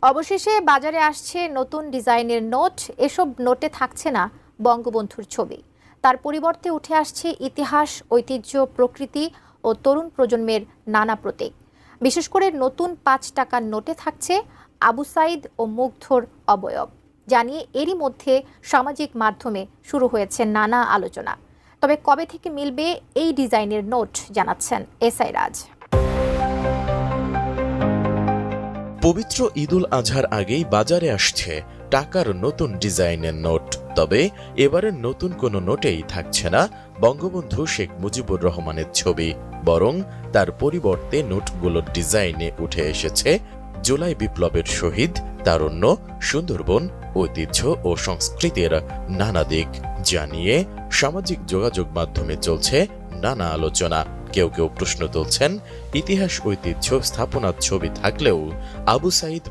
অবশেষে বাজারে আসছে নতুন ডিজাইনের নোট। এসব নোটে থাকছে না বঙ্গবন্ধুর ছবি, তার পরিবর্তে উঠে আসছে ইতিহাস, ঐতিহ্য, প্রকৃতি ও তরুণ প্রজন্মের নানা প্রতীক। বিশেষ করে নতুন ৫ টাকার নোটে থাকছে আবু সাইদ ও মুগ্ধর অবয়ব জানিয়ে এরই মধ্যে সামাজিক মাধ্যমে শুরু হয়েছে নানা আলোচনা। তবে কবে থেকে মিলবে এই ডিজাইনের নোট জানাচ্ছেন এসআই রাজ। পবিত্র ঈদুল আজহার আগেই বাজারে আসছে টাকার নতুন ডিজাইনের নোট। তবে এবারের নতুন কোনো নোটেই থাকছে না বঙ্গবন্ধু শেখ মুজিবুর রহমানের ছবি, বরং তার পরিবর্তে নোটগুলোর ডিজাইনে উঠে এসেছে জুলাই বিপ্লবের শহীদ, তারুণ্য, সুন্দরবন, ঐতিহ্য ও সংস্কৃতির নানা দিক জানিয়ে সামাজিক যোগাযোগ মাধ্যমে চলছে নানা আলোচনা। কেউ কেউ প্রশ্ন তুলছেন, ইতিহাস, ঐতিহ্য, স্থাপনার ছবি থাকলেও আবু সাইদ